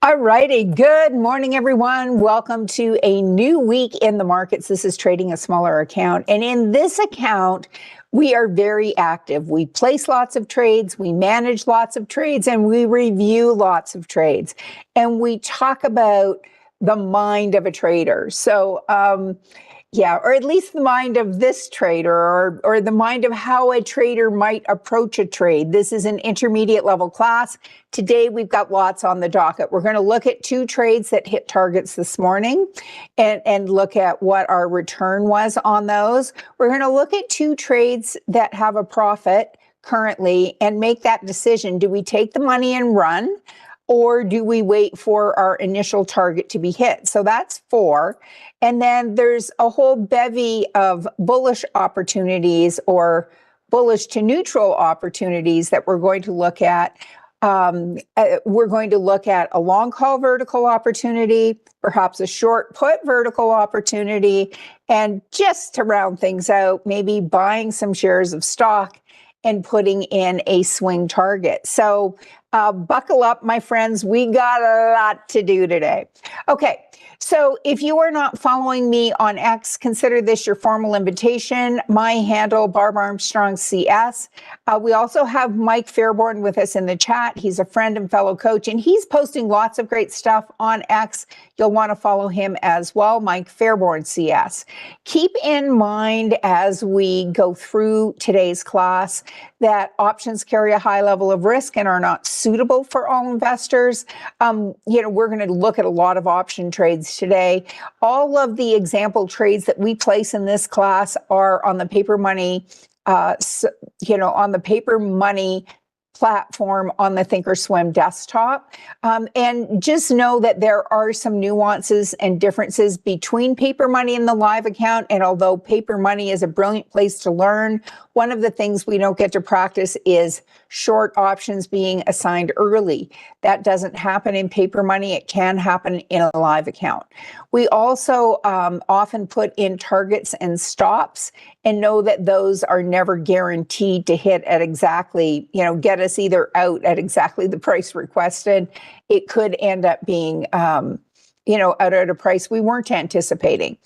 All righty. Good morning, everyone. Welcome to a new week in the markets. This is Trading a Smaller Account. And in this account, we are very active. We place lots of trades, we manage lots of trades, and we review lots of trades. And we talk about the mind of a trader. Yeah, or at least the mind of this trader, or the mind of how a trader might approach a trade. This is an intermediate level class. Today, we've got lots on the docket. We're going to look at two trades that hit targets this morning and look at what our return was on those. We're going to look at two trades that have a profit currently and make that decision. Do we take the money and run? Or do we wait for our initial target to be hit? So that's four. And then there's a whole bevy of bullish opportunities or bullish to neutral opportunities that we're going to look at. We're going to look at a long call vertical opportunity, perhaps a short put vertical opportunity, and just to round things out, maybe buying some shares of stock and putting in a swing target. So buckle up, my friends. We got a lot to do today. Okay. So if you are not following me on X, consider this your formal invitation. My handle, Barb Armstrong CS. We also have Mike Fairborn with us in the chat. He's a friend and fellow coach, and he's posting lots of great stuff on X. You'll want to follow him as well, Mike Fairborn CS. Keep in mind as we go through today's class that options carry a high level of risk and are not suitable for all investors. We're going to look at a lot of option trades today. All of the example trades that we place in this class are on the Paper Money, on the Paper Money platform on the Thinkorswim desktop. And just know that there are some nuances and differences between Paper Money and the live account. And although Paper Money is a brilliant place to learn, one of the things we don't get to practice is short options being assigned early. That doesn't happen in Paper Money. It can happen in a live account. We also often put in targets and stops and know that those are never guaranteed to hit at exactly, get us either out at exactly the price requested. It could end up being out at a price we weren't anticipating.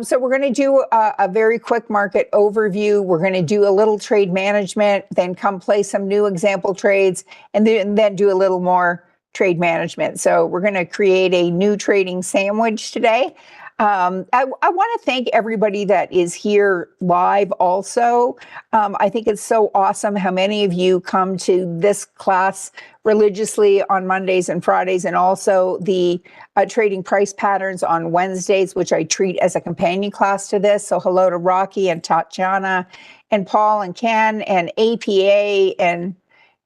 So we're going to do a very quick market overview. We're going to do a little trade management, then come play some new example trades, and then do a little more trade management. So we're going to create a new trading sandwich today. I want to thank everybody that is here live also. I think it's so awesome how many of you come to this class religiously on Mondays and Fridays, and also the trading price patterns on Wednesdays, which I treat as a companion class to this. So hello to Rocky and Tatiana and Paul and Ken and APA and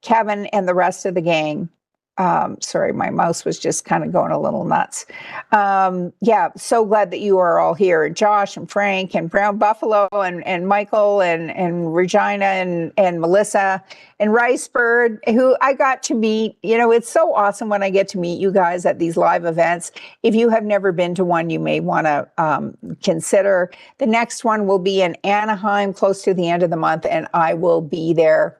Kevin and the rest of the gang. Sorry, my mouse was just kind of going a little nuts. So glad that you are all here. Josh and Frank and Brown Buffalo and Michael and Regina and Melissa and Ricebird, who I got to meet. It's so awesome when I get to meet you guys at these live events. If you have never been to one, you may want to consider. The next one will be in Anaheim close to the end of the month, and I will be there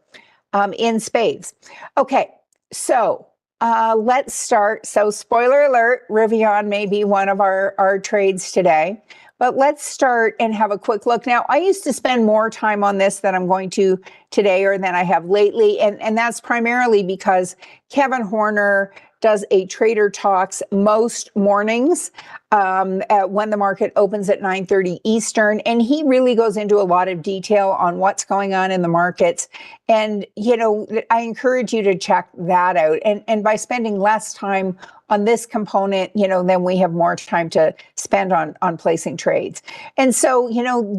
in spades. Okay, so let's start. So spoiler alert, Rivian may be one of our trades today, but let's start and have a quick look. Now, I used to spend more time on this than I'm going to today or than I have lately. And that's primarily because Kevin Horner does a Trader Talks most mornings when the market opens at 9:30 Eastern. And he really goes into a lot of detail on what's going on in the markets. And, I encourage you to check that out. And by spending less time on this component, then we have more time to spend on placing trades. And so,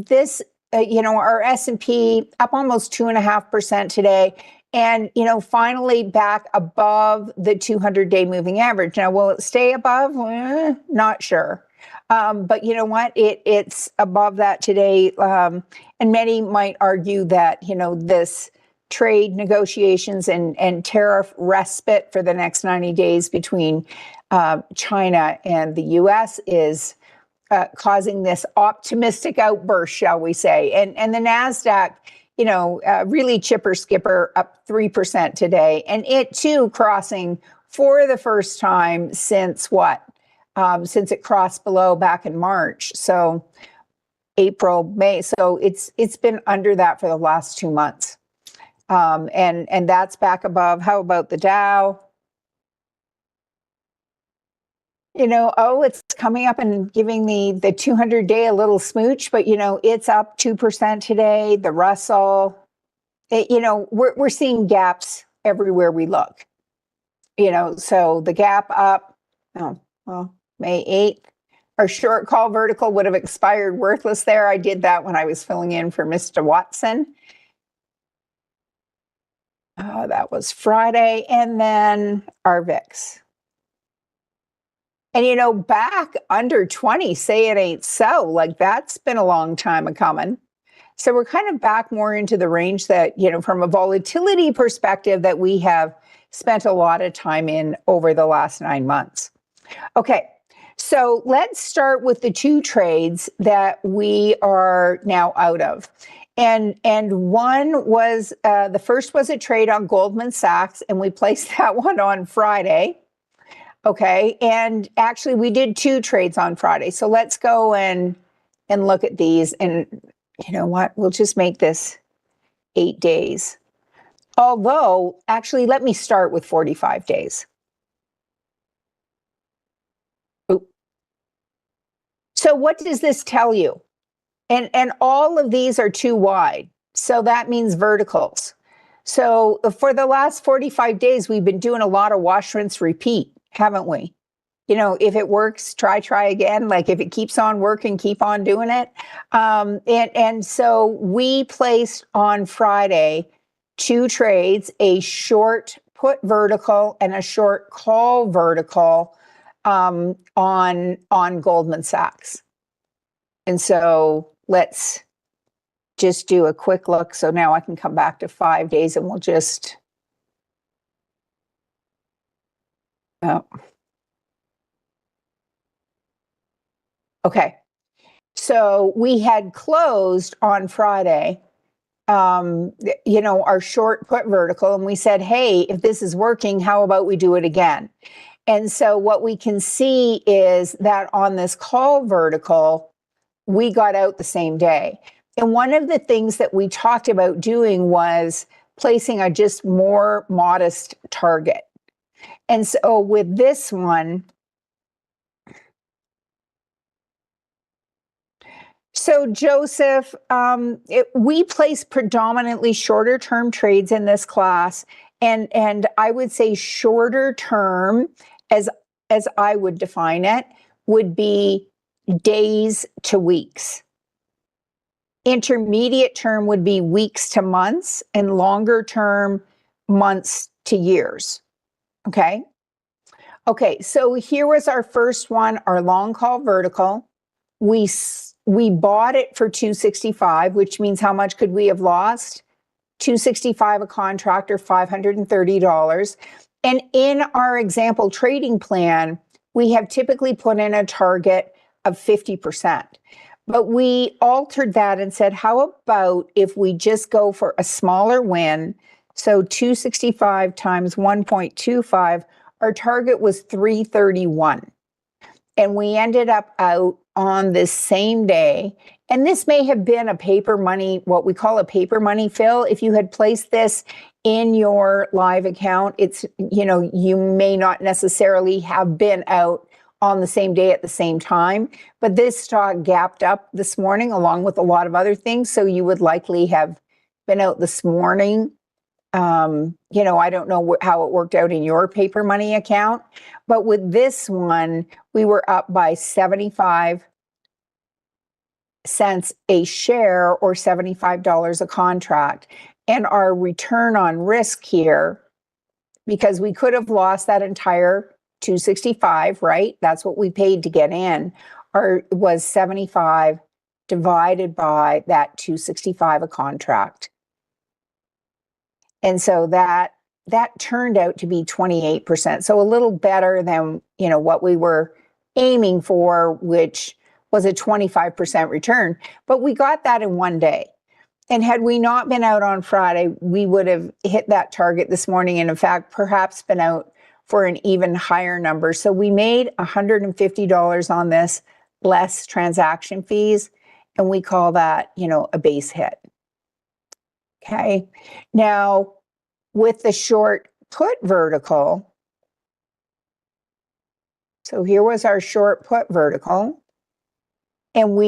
this, our S&P up almost 2.5% today. And, finally back above the 200-day moving average. Now, will it stay above? Not sure. But you know what? It's above that today. And many might argue that, this trade negotiations and tariff respite for the next 90 days between China and the U.S. is causing this optimistic outburst, shall we say. And the NASDAQ, really chipper skipper up 3% today. And it too crossing for the first time since what? Since it crossed below back in March. So April, May. So it's been under that for the last 2 months. And that's back above. How about the Dow? It's coming up and giving the 200-day a little smooch, but it's up 2% today. The Russell, we're seeing gaps everywhere we look. So the gap up, May 8th. Our short call vertical would have expired worthless there. I did that when I was filling in for Mr. Watson. That was Friday. And then our VIX. And back under 20, say it ain't so. Like, that's been a long time a coming. So we're kind of back more into the range that, from a volatility perspective, that we have spent a lot of time in over the last 9 months. Okay, so let's start with the 2 trades that we are now out of. And one was, the first was a trade on Goldman Sachs, and we placed that one on Friday. Okay, and actually we did 2 trades on Friday. So let's go and look at these. And you know what? We'll just make this 8 days. Although, actually, let me start with 45 days. Ooh. So what does this tell you? And all of these are too wide. So that means verticals. So for the last 45 days, we've been doing a lot of wash, rinse, repeat, haven't we? If it works, try again. Like, if it keeps on working, keep on doing it. And so we placed on Friday 2 trades, a short put vertical and a short call vertical on Goldman Sachs. And so let's just do a quick look. So now I can come back to 5 days and we'll just, okay. So we had closed on Friday, our short put vertical, and we said, hey, if this is working, how about we do it again? And so what we can see is that on this call vertical, we got out the same day. And one of the things that we talked about doing was placing a just more modest target. And so with this one, so Joseph, we place predominantly shorter term trades in this class. And I would say shorter term, as I would define it, would be days to weeks. Intermediate term would be weeks to months, and longer term, months to years. Okay. So here was our first one, our long call vertical. We bought it for $265, which means how much could we have lost? $265 a contract, or $530. And in our example trading plan, we have typically put in a target of 50%. But we altered that and said, how about if we just go for a smaller win? So 265 times 1.25, our target was 331. And we ended up out on this same day. And this may have been a paper money, what we call a paper money fill. If you had placed this in your live account, it's, you may not necessarily have been out on the same day at the same time, but this stock gapped up this morning along with a lot of other things. So you would likely have been out this morning. I don't know how it worked out in your paper money account, but with this one, we were up by 75 cents a share, or $75 a contract. And our return on risk here, because we could have lost that entire 265, right? That's what we paid to get in, was 75 divided by that 265 a contract. And so that turned out to be 28%. So a little better than, what we were aiming for, which was a 25% return. But we got that in one day. And had we not been out on Friday, we would have hit that target this morning. And in fact, perhaps been out for an even higher number. So we made $150 on this, less transaction fees, and we call that, a base hit. Okay. Now, with the short put vertical, so here was our short put vertical, and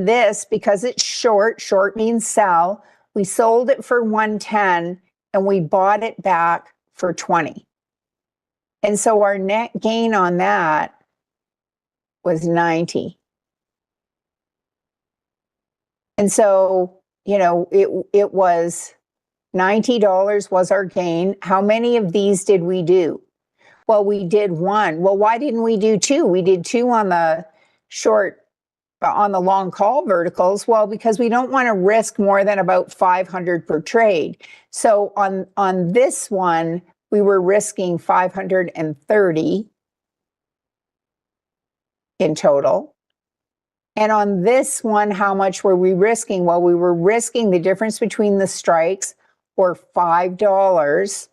this, because it's short means sell, we sold it for 110 and we bought it back for 20. And so our net gain on that was 90. And so, it was $90 was our gain. How many of these did we do? Well, we did one. Well, why didn't we do two? We did two on the long call verticals. Well, because we don't want to risk more than about 500 per trade. So on this one, we were risking 530 in total. And on this one, how much were we risking? Well, we were risking the difference between the strikes, or $5.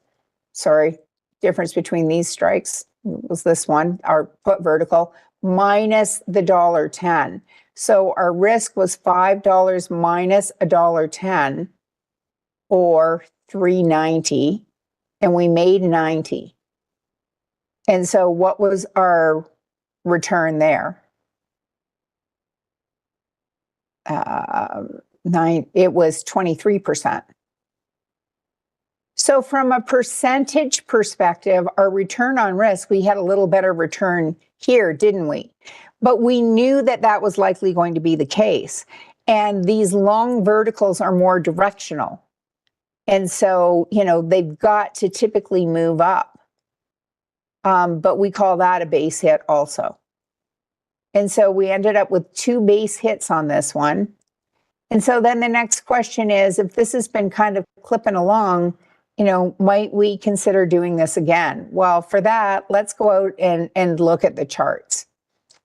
Sorry, difference between these strikes was this one, our put vertical, minus the $1.10. So our risk was $5 minus $1.10, or $3.90, and we made 90. And so what was our return there? It was 23%. So from a percentage perspective, our return on risk, we had a little better return here, didn't we? But we knew that that was likely going to be the case. And these long verticals are more directional. And so, they've got to typically move up. But we call that a base hit also. And so we ended up with 2 base hits on this one. And so then the next question is, if this has been kind of clipping along, might we consider doing this again? Well, for that, let's go out and look at the charts.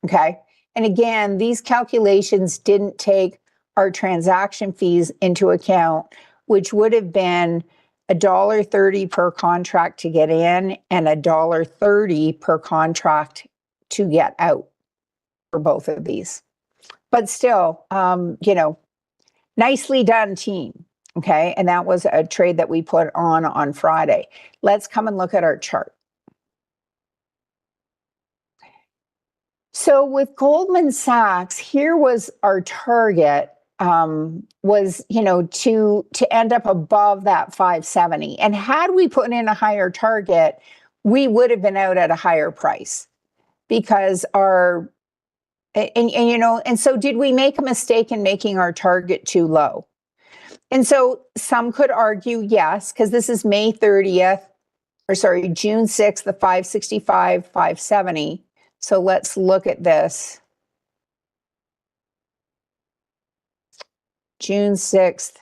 Okay. And again, these calculations didn't take our transaction fees into account, which would have been $1.30 per contract to get in and $1.30 per contract to get out for both of these. But still, nicely done, team. Okay, and that was a trade that we put on Friday. Let's come and look at our chart. So with Goldman Sachs, here was our target, was, to end up above that 570. And had we put in a higher target, we would have been out at a higher price, because and so did we make a mistake in making our target too low? And so some could argue yes, because this is June 6th, the 565, 570. So let's look at this. June 6th.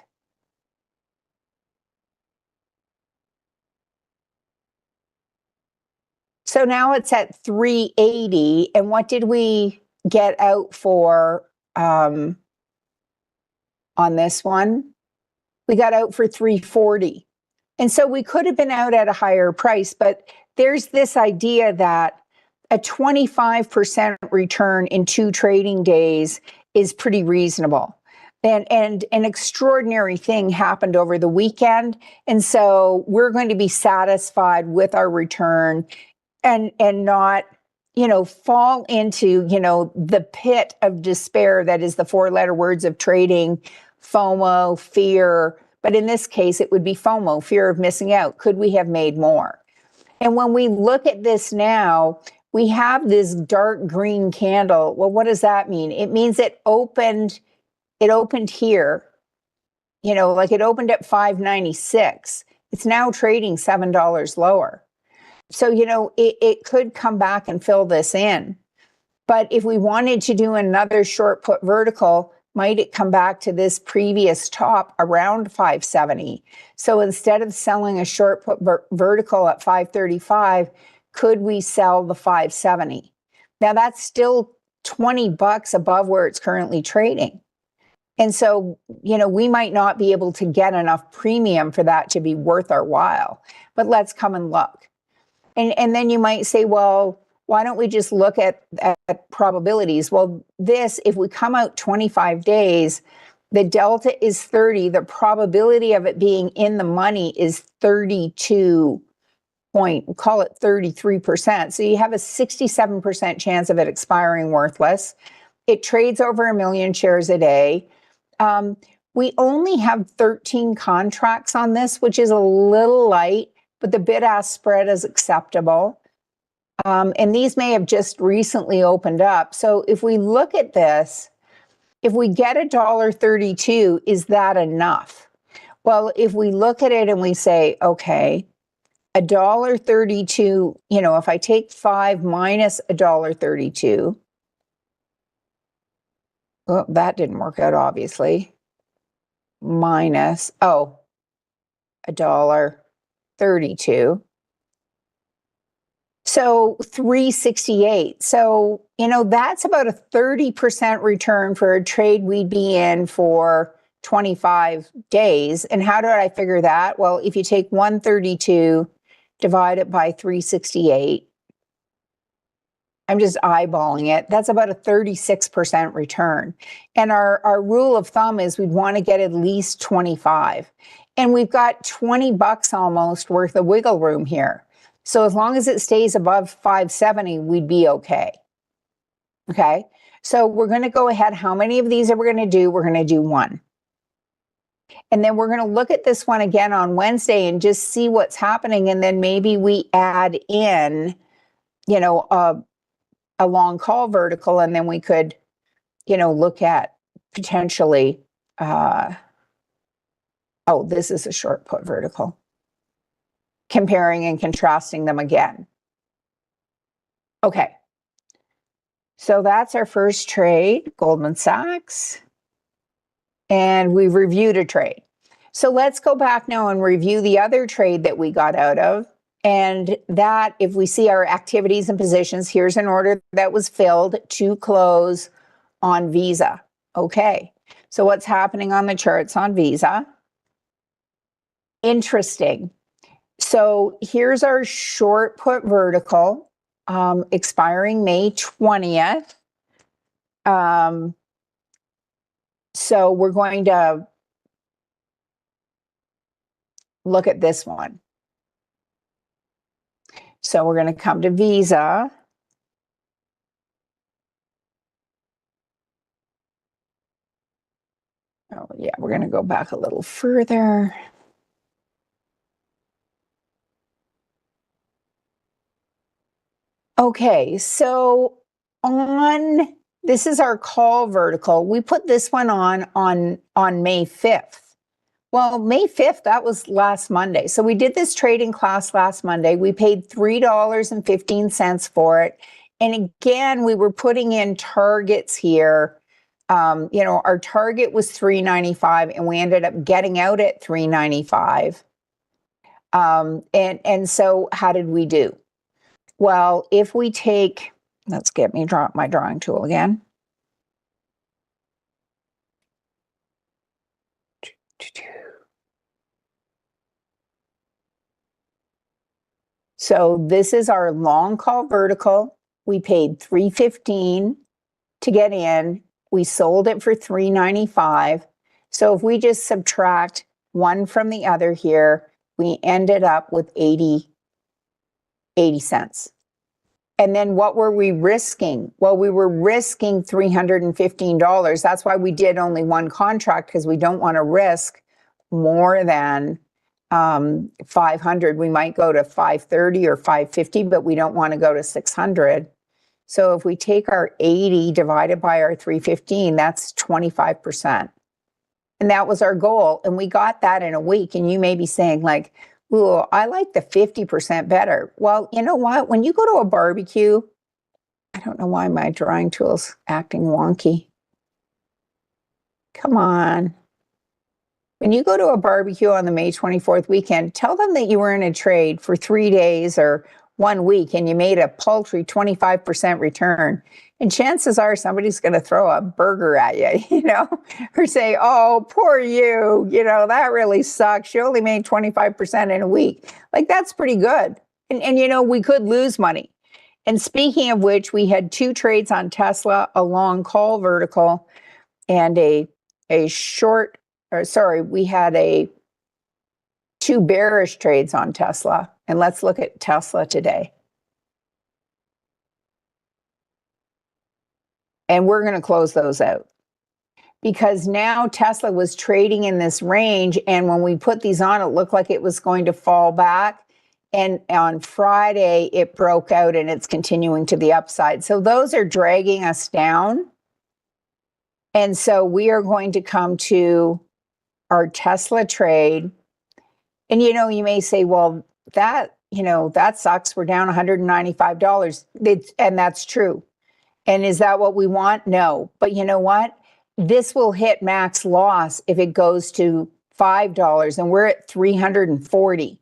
So now it's at 380. And what did we get out for on this one? We got out for 340. And so we could have been out at a higher price, but there's this idea that a 25% return in 2 trading days is pretty reasonable. And an extraordinary thing happened over the weekend. And so we're going to be satisfied with our return and not, fall into, the pit of despair that is the 4-letter words of trading: FOMO, fear. But in this case, it would be FOMO, fear of missing out. Could we have made more? And when we look at this now, we have this dark green candle. Well, what does that mean? It means it opened here, like it opened at 596. It's now trading $7 lower. So, it could come back and fill this in. But if we wanted to do another short put vertical, might it come back to this previous top around 570? So instead of selling a short put vertical at 535, could we sell the 570? Now that's still $20 above where it's currently trading. And so, we might not be able to get enough premium for that to be worth our while. But let's come and look. And then you might say, well, why don't we just look at probabilities? Well, this, if we come out 25 days, the delta is 30. The probability of it being in the money is 32 call it 33%. So you have a 67% chance of it expiring worthless. It trades over 1 million shares a day. We only have 13 contracts on this, which is a little light, but the bid-ask spread is acceptable. And these may have just recently opened up. So if we look at this, if we get $1.32, is that enough? Well, if we look at it and we say, okay, $1.32, if I take 5 minus $1.32, well, that didn't work out, obviously. Minus, $1.32. So 368. So, that's about a 30% return for a trade we'd be in for 25 days. And how did I figure that? Well, if you take 132, divide it by 368, I'm just eyeballing it. That's about a 36% return. And our rule of thumb is we'd want to get at least 25. And we've got $20 almost worth of wiggle room here. So as long as it stays above 570, we'd be okay. Okay. So we're going to go ahead. How many of these are we going to do? We're going to do one. And then we're going to look at this one again on Wednesday and just see what's happening. And then maybe we add in, a long call vertical, and then we could, look at potentially, this is a short put vertical, comparing and contrasting them again. Okay. So that's our first trade, Goldman Sachs. And we've reviewed a trade. So let's go back now and review the other trade that we got out of. And that, if we see our activities and positions, here's an order that was filled to close on Visa. Okay. So what's happening on the charts on Visa? Interesting. So here's our short put vertical, expiring May 20th. So we're going to look at this one. So we're going to come to Visa. Oh, yeah, we're going to go back a little further. Okay, so this is our call vertical. We put this one on May 5th. Well, May 5th, that was last Monday. So we did this trading class last Monday. We paid $3.15 for it. And again, we were putting in targets here. Our target was $3.95 and we ended up getting out at $3.95. And so how did we do? Well, if we take, let's get me my drawing tool again. So this is our long call vertical. We paid $3.15 to get in. We sold it for $3.95. So if we just subtract one from the other here, we ended up with 80 cents. And then what were we risking? Well, we were risking $315. That's why we did only one contract, because we don't want to risk more than 500. We might go to 530 or 550, but we don't want to go to 600. So if we take our 80 divided by our 315, that's 25%. And that was our goal. And we got that in a week. And you may be saying like, ooh, I like the 50% better. Well, you know what? When you go to a barbecue, I don't know why my drawing tool's acting wonky. Come on. When you go to a barbecue on the May 24th weekend, tell them that you were in a trade for 3 days or 1 week and you made a paltry 25% return. And chances are somebody's going to throw a burger at you, or say, oh, poor you, that really sucks. You only made 25% in a week. Like, that's pretty good. And you know, we could lose money. And speaking of which, we had 2 trades on Tesla, a long call vertical and a short, or sorry, we had 2 bearish trades on Tesla. And let's look at Tesla today. And we're going to close those out, because now Tesla was trading in this range. And when we put these on, it looked like it was going to fall back. And on Friday, it broke out and it's continuing to the upside. So those are dragging us down. And so we are going to come to our Tesla trade. And, you know, you may say, well, that, you know, that sucks. We're down $195. And that's true. And is that what we want? No. But you know what? This will hit max loss if it goes to $5, and we're at 340.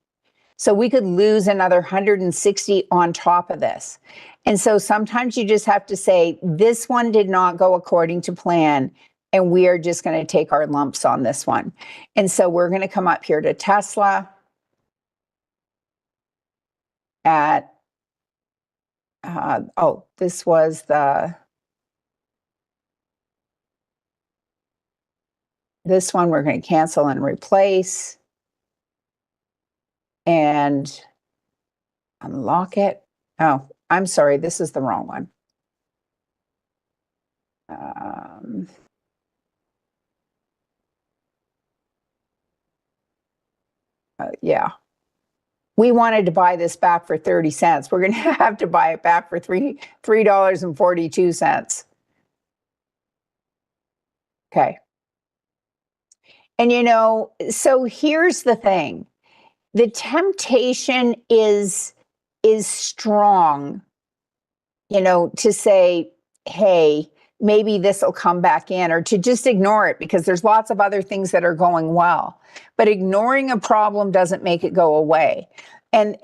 So we could lose another 160 on top of this. And so sometimes you just have to say, this one did not go according to plan, and we are just going to take our lumps on this one. And so we're going to come up here to Tesla at, this was this one we're going to cancel and replace and unlock it. Oh, I'm sorry, this is the wrong one. Yeah. We wanted to buy this back for 30 cents. We're going to have to buy it back for $3.42. Okay. And you know, so here's the thing. The temptation is strong, you know, to say, hey, maybe this will come back in, or to just ignore it because there's lots of other things that are going well. But ignoring a problem doesn't make it go away. And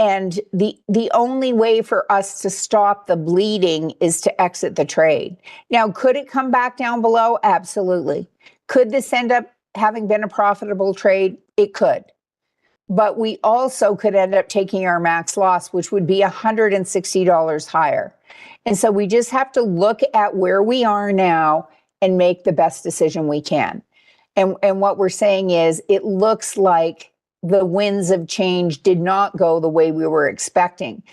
the only way for us to stop the bleeding is to exit the trade. Now, could it come back down below? Absolutely. Could this end up having been a profitable trade? It could. But we also could end up taking our max loss, which would be $160 higher. And so we just have to look at where we are now and make the best decision we can. And what we're saying is, it looks like the winds of change did not go the way we were expecting.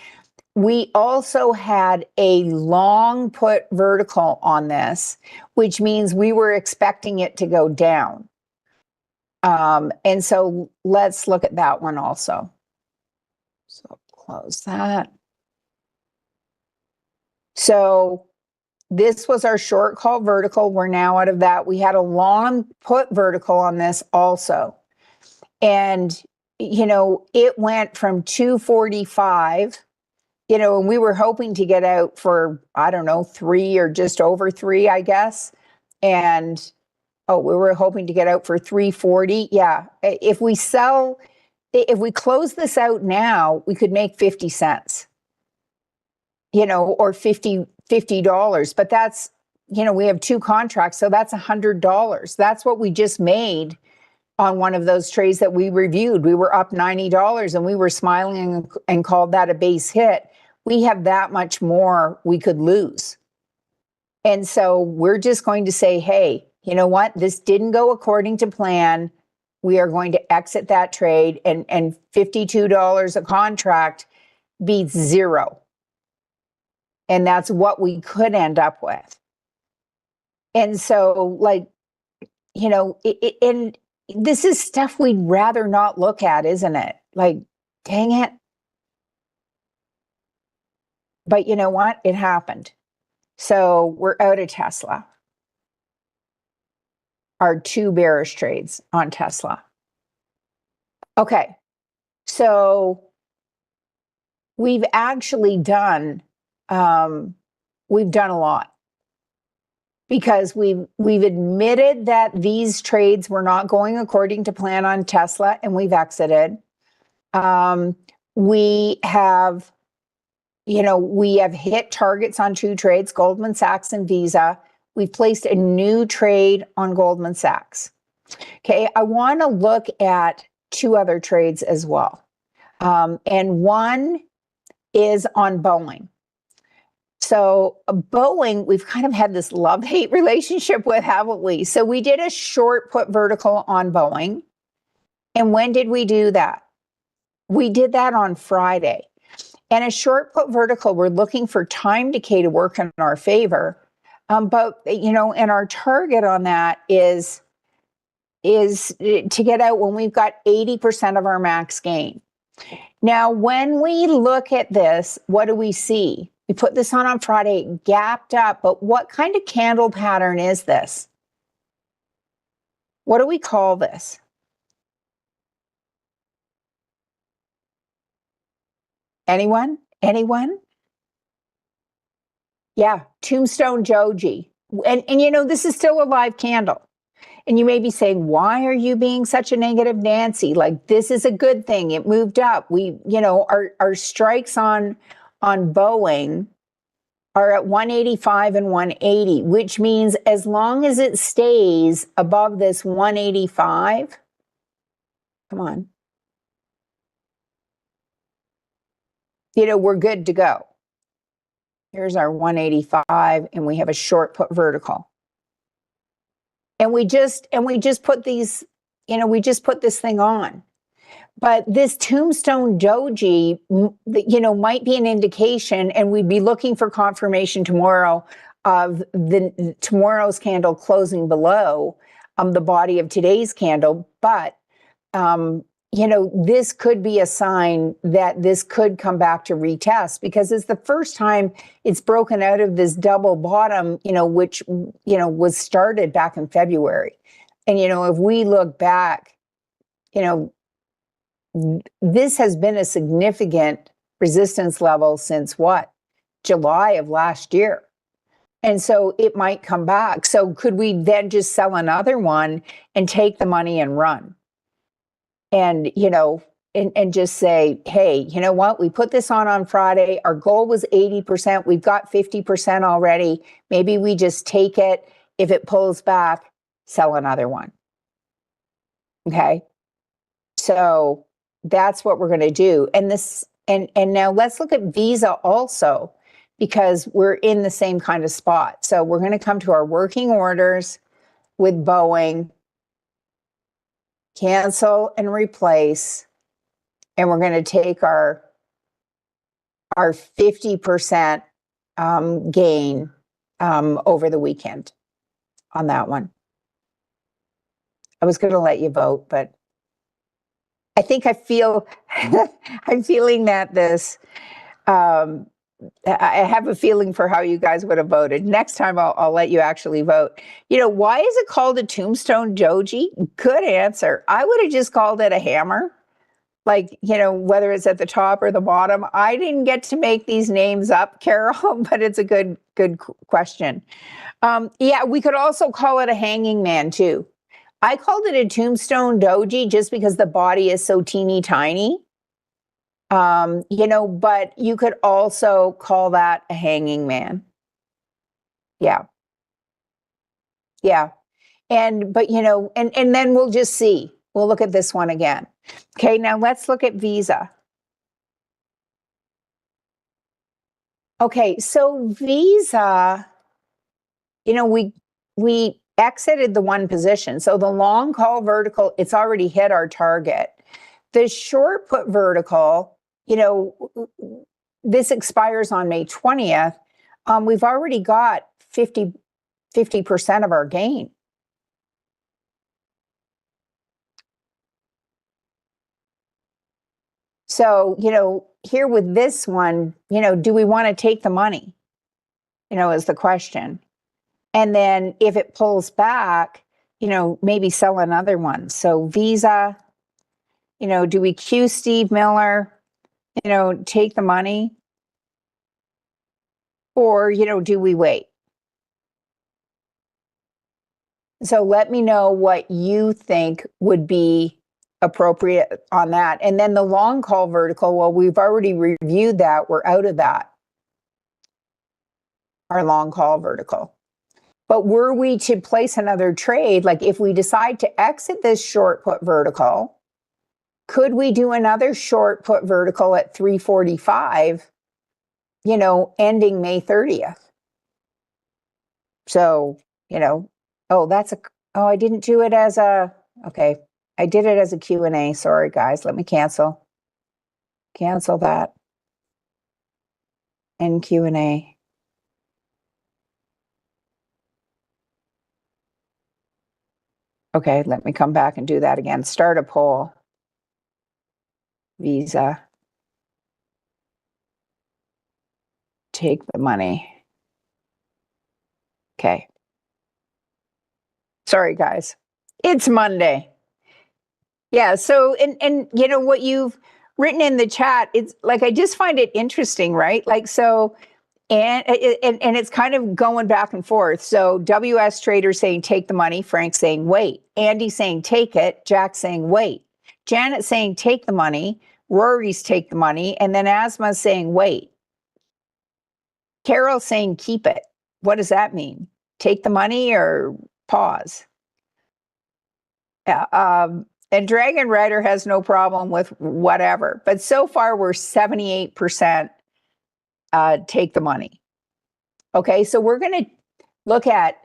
We also had a long put vertical on this, which means we were expecting it to go down. And so let's look at that one also. So close that. So this was our short call vertical. We're now out of that. We had a long put vertical on this also. And, you know, it went from 245, you know, and we were hoping to get out for, I don't know, 3 or just over 3, I guess. And, oh, we were hoping to get out for 340. Yeah. If we close this out now, we could make 50 cents, you know, or $50. But that's, you know, we have 2 contracts, so that's $100. That's what we just made on one of those trades that we reviewed. We were up $90 and we were smiling and called that a base hit. We have that much more we could lose. And so we're just going to say, hey, you know what? This didn't go according to plan. We are going to exit that trade, and $52 a contract beats 0. And that's what we could end up with. And so, like, you know, and this is stuff we'd rather not look at, isn't it? Like, dang it. But you know what? It happened. So we're out of Tesla. Our 2 bearish trades on Tesla. Okay. So we've actually done, we've done a lot, because we've admitted that these trades were not going according to plan on Tesla, and we've exited. We have, you know, we have hit targets on 2 trades, Goldman Sachs and Visa. We've placed a new trade on Goldman Sachs. Okay, I want to look at 2 other trades as well. And one is on Boeing. So Boeing, we've kind of had this love-hate relationship with, haven't we? So we did a short put vertical on Boeing. And when did we do that? We did that on Friday. And a short put vertical, we're looking for time decay to work in our favor. But, and our target on that is to get out when we've got 80% of our max gain. Now, when we look at this, what do we see? We put this on Friday, gapped up, but what kind of candle pattern is this? What do we call this? Anyone? Yeah, Tombstone Doji. And this is still a live candle. And you may be saying, why are you being such a negative Nancy? Like, this is a good thing. It moved up. We, our strikes on Boeing are at 185 and 180, which means as long as it stays above this 185, come on, we're good to go. Here's our 185, and we have a short put vertical. And we just put these, we just put this thing on. But this Tombstone Doji, might be an indication, and we'd be looking for confirmation tomorrow of tomorrow's candle closing below the body of today's candle. But, this could be a sign that this could come back to retest, because it's the first time it's broken out of this double bottom, which, was started back in February. And, if we look back, this has been a significant resistance level since what? July of last year. And so it might come back. So could we then just sell another one and take the money and run? And, and just say, hey, you know what? We put this on Friday. Our goal was 80%. We've got 50% already. Maybe we just take it. If it pulls back, sell another one. Okay. So that's what we're going to do. And now let's look at Visa also, because we're in the same kind of spot. So we're going to come to our working orders with Boeing, cancel and replace, and we're going to take our 50% gain over the weekend on that one. I was going to let you vote, but I think I'm feeling that this, I have a feeling for how you guys would have voted. Next time I'll let you actually vote. Why is it called a Tombstone Doji? Good answer. I would have just called it a hammer. Like, whether it's at the top or the bottom. I didn't get to make these names up, Carol, but it's a good question. Yeah, we could also call it a hanging man too. I called it a Tombstone Doji just because the body is so teeny tiny. But you could also call that a hanging man. Yeah. Yeah. But then we'll just see. We'll look at this one again. Okay, now let's look at Visa. Okay, so Visa, we exited the one position. So the long call vertical, it's already hit our target. The short put vertical, this expires on May 20th. We've already got 50% of our gain. So, here with this one, do we want to take the money? Is the question. And then if it pulls back, maybe sell another one. So Visa, do we cue Steve Miller, take the money? Or, do we wait? So let me know what you think would be appropriate on that. And then the long call vertical, well, we've already reviewed that. We're out of that. Our long call vertical. But were we to place another trade, like if we decide to exit this short put vertical, could we do another short put vertical at 345 ending May 30th. So, oh, I didn't do it as okay. I did it as a Q&A. Sorry, guys. Let me cancel that and Q&A. Okay, let me come back and do that again. Start a poll. Visa. Take the money. Okay. Sorry, guys. It's Monday. Yeah. So, and what you've written in the chat, it's like, I just find it interesting, right? Like, so, and it's kind of going back and forth. So WS Trader saying, take the money. Frank saying, wait. Andy saying, take it. Jack saying, wait. Janet saying, take the money. Rory's take the money. And then Asma saying, wait. Carol saying, keep it. What does that mean? Take the money or pause? Yeah. And Dragon Rider has no problem with whatever. But so far, we're 78% take the money. Okay, so we're going to look at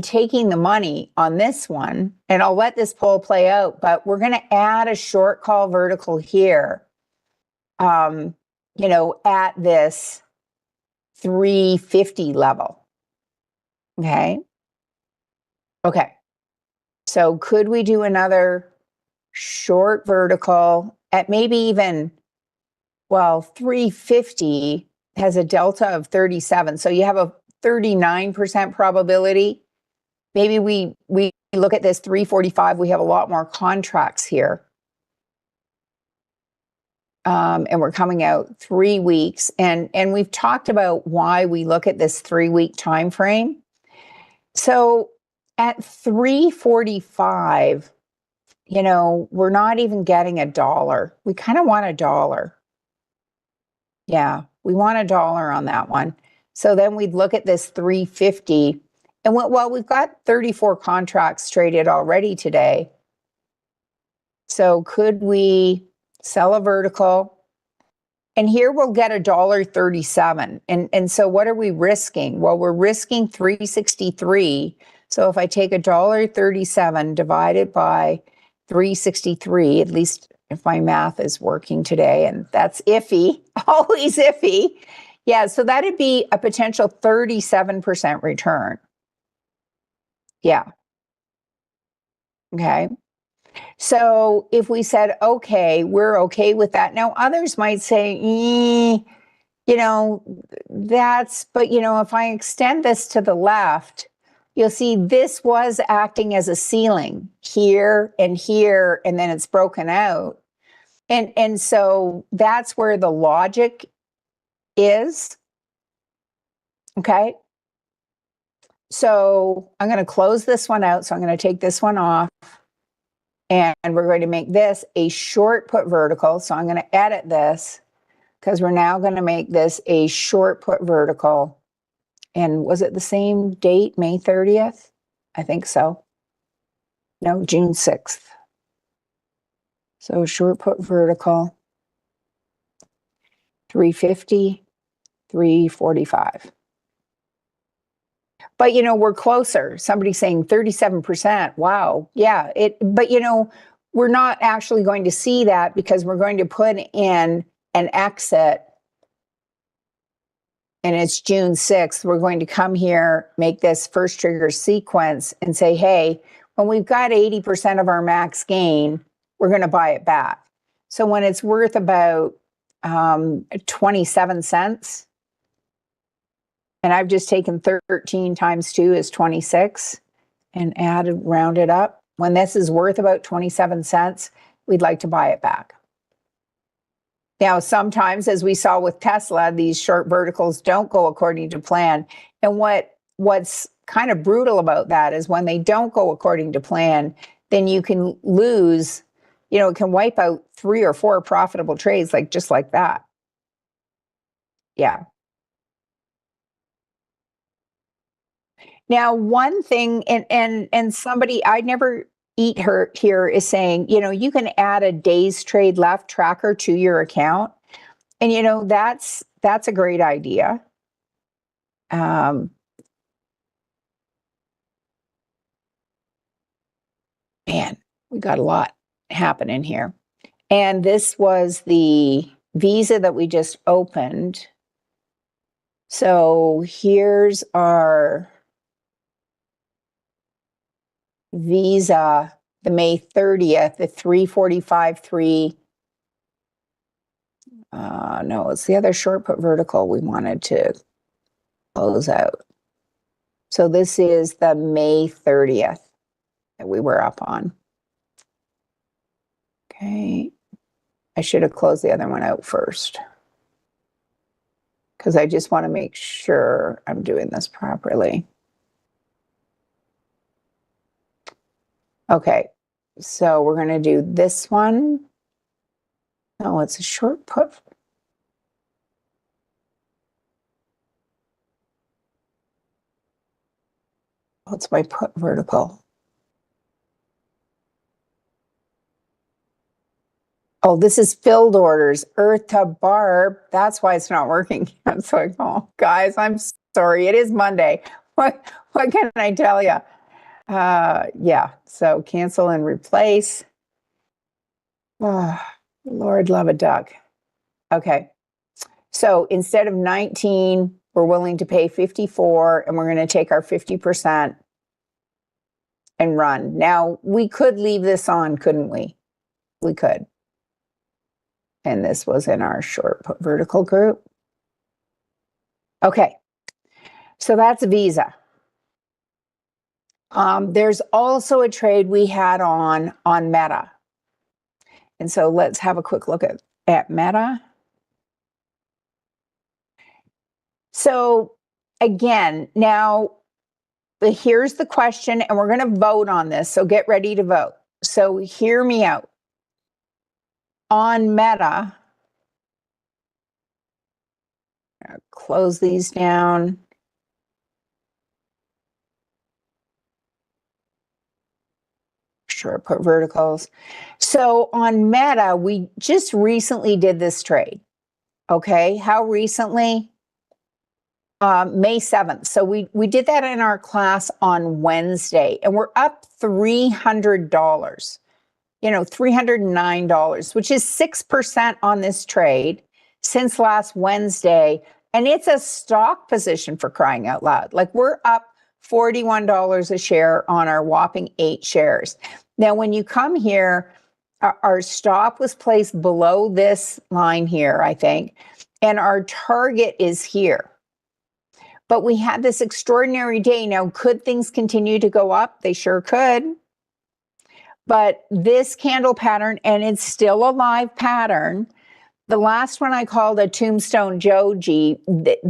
taking the money on this one, and I'll let this poll play out, but we're going to add a short call vertical here, at this 350 level. Okay. So could we do another short vertical at maybe even, 350 has a delta of 37. So you have a 39% probability. Maybe we look at this 345. We have a lot more contracts here. And we're coming out 3 weeks. And we've talked about why we look at this 3-week time frame. So at 345, we're not even getting $1. We kind of want $1. Yeah, we want $1 on that one. So then we'd look at this 350. And we've got 34 contracts traded already today. So could we sell a vertical? And here we'll get $1.37. And so what are we risking? Well, we're risking 363. So if I take $1.37 divided by 363, at least if my math is working today, and that's iffy, always iffy. Yeah, so that'd be a potential 37% return. Yeah. Okay. So if we said, okay, we're okay with that. Now, others might say, but if I extend this to the left, you'll see this was acting as a ceiling here, and then it's broken out. And so that's where the logic is. Okay. So I'm going to close this one out. So I'm going to take this one off, and we're going to make this a short put vertical. So I'm going to edit this because we're now going to make this a short put vertical. And was it the same date, May 30th? I think so. No, June 6th. So short put vertical, 350, 345. But, we're closer. Somebody's saying 37%. Wow. Yeah. But, we're not actually going to see that because we're going to put in an exit, and it's June 6th. We're going to come here, make this first trigger sequence and say, hey, when we've got 80% of our max gain, we're going to buy it back. So when it's worth about 27 cents, and I've just taken 13 times 2 is 26 and rounded up. When this is worth about 27 cents, we'd like to buy it back. Now, sometimes, as we saw with Tesla, these short verticals don't go according to plan. And what's kind of brutal about that is when they don't go according to plan, then you can lose, it can wipe out 3 or 4 profitable trades, just like that. Yeah. Now, one thing, and somebody, I never eat her here, is saying, you can add a day's trade left tracker to your account. And you know, that's a great idea. Man, we got a lot happening here. And this was the Visa that we just opened. So here's our Visa, the May 30th, the 345.3. No, it's the other short put vertical we wanted to close out. So this is the May 30th that we were up on. Okay. I should have closed the other one out first, because I just want to make sure I'm doing this properly. Okay, so we're going to do this one. No, it's a short put. What's my put vertical? Oh, this is filled orders, Earth to Barb. That's why it's not working. I'm so like, oh, guys, I'm sorry. It is Monday. What can I tell you? Yeah, so cancel and replace. Oh, Lord love a duck. Okay, so instead of 19, we're willing to pay 54, and we're going to take our 50% and run. Now, we could leave this on, couldn't we? We could. And this was in our short put vertical group. Okay, so that's Visa. There's also a trade we had on Meta. And so let's have a quick look at Meta. So again, now here's the question, and we're going to vote on this. So get ready to vote. So hear me out. On Meta, close these down. Short put verticals. So on Meta, we just recently did this trade. Okay, how recently? May 7th. So we did that in our class on Wednesday, and we're up $300. You know, $309, which is 6% on this trade since last Wednesday. And it's a stock position, for crying out loud. Like, we're up $41 a share on our whopping 8 shares. Now, when you come here, our stop was placed below this line here, I think, and our target is here. But we had this extraordinary day. Now, could things continue to go up? They sure could. But this candle pattern, and it's still a live pattern. The last one I called a tombstone Joji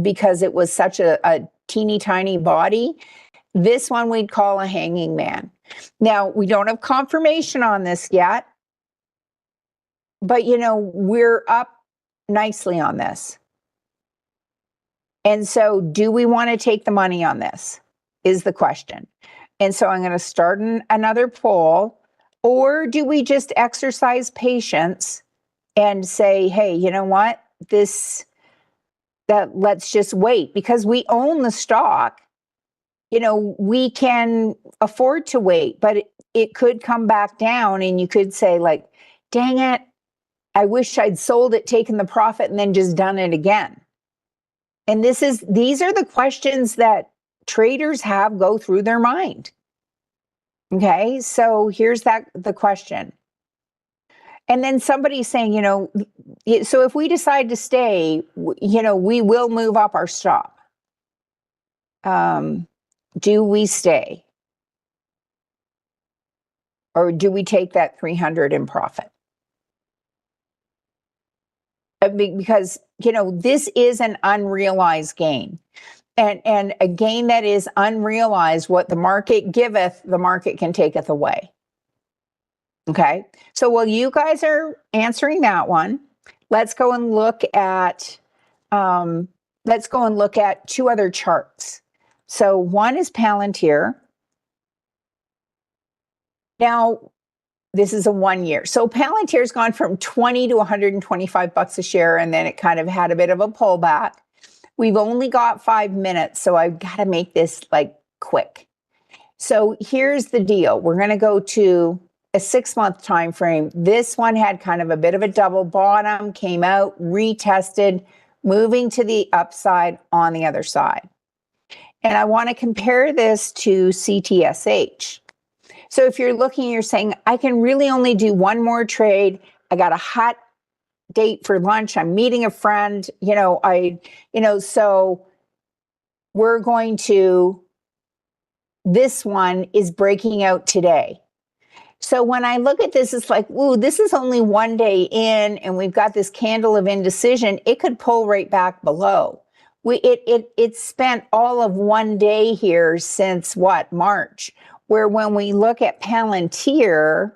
because it was such a teeny tiny body. This one we'd call a hanging man. Now, we don't have confirmation on this yet, but you know, we're up nicely on this. And so do we want to take the money on this is the question. And so I'm going to start another poll. Or do we just exercise patience and say, hey, you know what, let's just wait, because we own the stock. You know, we can afford to wait, but it could come back down, and you could say, like, dang it, I wish I'd sold it, taken the profit, and then just done it again. And these are the questions that traders have go through their mind. Okay, so here's the question. And then somebody's saying, you know, so if we decide to stay, you know, we will move up our stop. Do we stay? Or do we take that 300 in profit? Because, you know, this is an unrealized gain. And a gain that is unrealized, what the market giveth, the market can taketh away. Okay, so while you guys are answering that one, let's go and look at 2 other charts. So one is Palantir. Now, This is a 1 year. So Palantir's gone from 20 to 125 bucks a share, and then it kind of had a bit of a pullback. We've only got 5 minutes, so I've got to make this like quick. So here's the deal. We're going to go to a 6-month time frame. This one had kind of a bit of a double bottom, came out, retested, moving to the upside on the other side. And I want to compare this to CTSH. So if you're looking, you're saying, I can really only do one more trade. I got a hot date for lunch. I'm meeting a friend, so we're going to, this one is breaking out today. So when I look at this, it's like, ooh, this is only 1 day in, and we've got this candle of indecision. It could pull right back below. It spent all of 1 day here since what, March, where when we look at Palantir,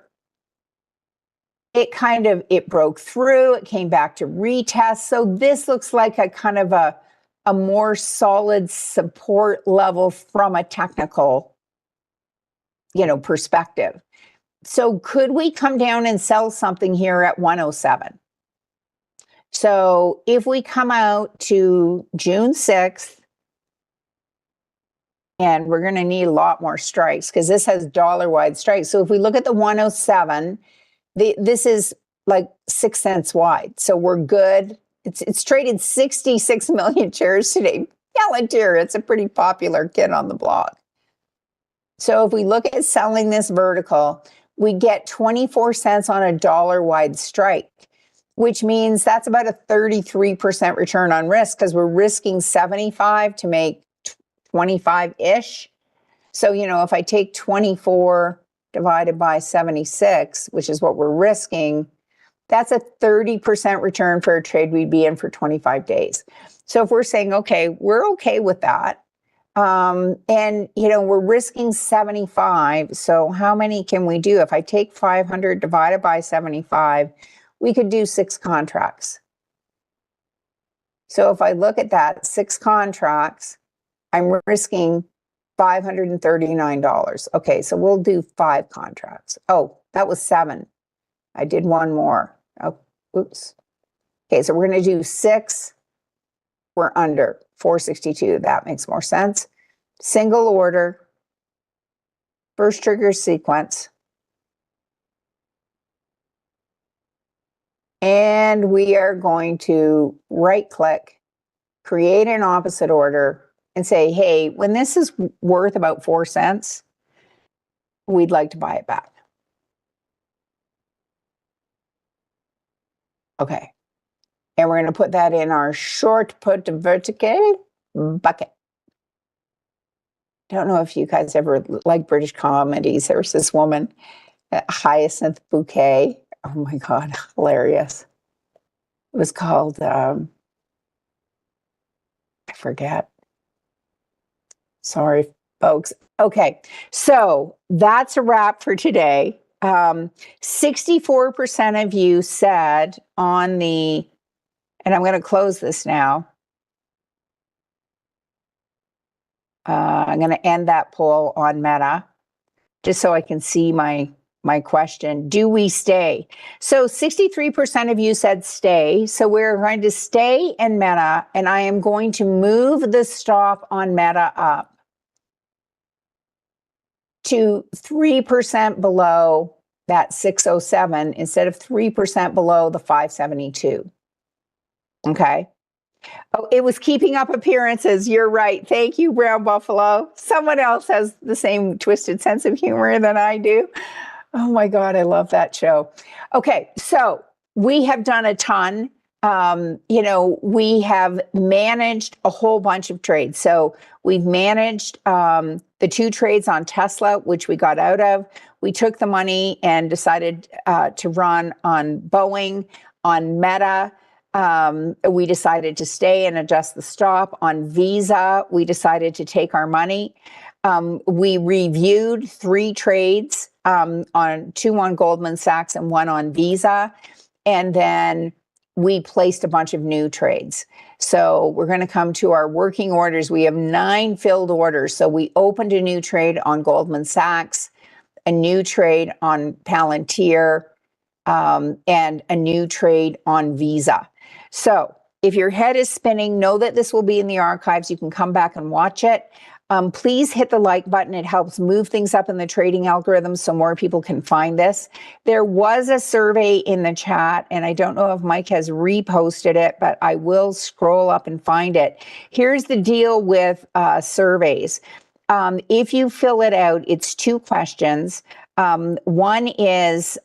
it broke through, it came back to retest. So this looks like a kind of a more solid support level from a technical, perspective. So could we come down and sell something here at 107? So if we come out to June 6th, and we're going to need a lot more strikes because this has dollar-wide strikes. So if we look at the 107, this is like 6 cents wide. So we're good. It's traded 66 million shares today. Palantir, it's a pretty popular kid on the block. So if we look at selling this vertical, we get 24 cents on a dollar-wide strike, which means that's about a 33% return on risk because we're risking 75 to make 25-ish. So, if I take 24 divided by 76, which is what we're risking, that's a 30% return for a trade we'd be in for 25 days. So if we're saying, okay, we're okay with that. And, we're risking 75. So how many can we do? If I take 500 divided by 75, we could do 6 contracts. So if I look at that, 6 contracts, I'm risking $539. Okay, so we'll do 5 contracts. Oh, that was 7. I did one more. Oh, oops. Okay, so we're going to do 6. We're under 462. That makes more sense. Single order, first trigger sequence. And we are going to right click, create an opposite order, and say, hey, when this is worth about 4 cents, we'd like to buy it back. Okay. And we're going to put that in our short put vertical bucket. Don't know if you guys ever like British comedies. There was this woman, Hyacinth Bouquet. Oh my God, hilarious. It was called, I forget. Sorry, folks. Okay, so that's a wrap for today. 64% of you said on the, and I'm going to close this now. I'm going to end that poll on Meta, just so I can see my question. Do we stay? So 63% of you said stay. So we're going to stay in Meta, and I am going to move the stop on Meta up to 3% below that 607 instead of 3% below the 572. Okay. Oh, it was keeping up appearances. You're right. Thank you, Brown Buffalo. Someone else has the same twisted sense of humor that I do. Oh my God, I love that show. Okay, so we have done a ton. We have managed a whole bunch of trades. So we've managed the 2 trades on Tesla, which we got out of. We took the money and decided to run on Boeing, on Meta. We decided to stay and adjust the stop. On Visa, we decided to take our money. We reviewed 3 trades, 2 on Goldman Sachs and 1 on Visa. And then we placed a bunch of new trades. So we're going to come to our working orders. We have 9 filled orders. So we opened a new trade on Goldman Sachs. a new trade on Palantir, and a new trade on Visa. So if your head is spinning, know that this will be in the archives. You can come back and watch it. Please hit the like button. It helps move things up in the trading algorithm so more people can find this. There was a survey in the chat, and I don't know if Mike has reposted it, but I will scroll up and find it. Here's the deal with surveys. If you fill it out, it's 2 questions. One is,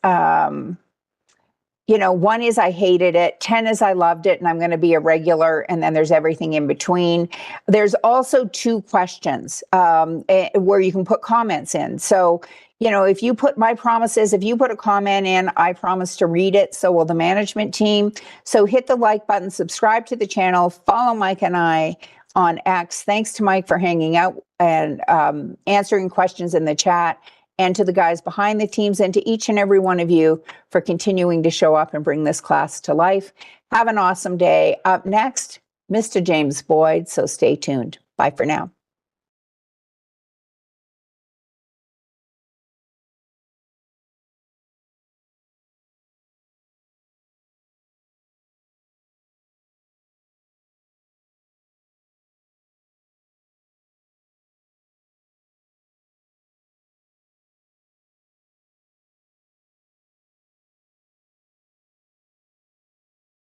one is I hated it, 10 is I loved it, and I'm going to be a regular, and then there's everything in between. There's also 2 questions where you can put comments in. So, if you put my promises, if you put a comment in, I promise to read it. So will the management team. So hit the like button, subscribe to the channel, follow Mike and I on X. Thanks to Mike for hanging out and answering questions in the chat, and to the guys behind the teams, and to each and every one of you for continuing to show up and bring this class to life. Have an awesome day. Up next, Mr. James Boyd, so stay tuned. Bye for now.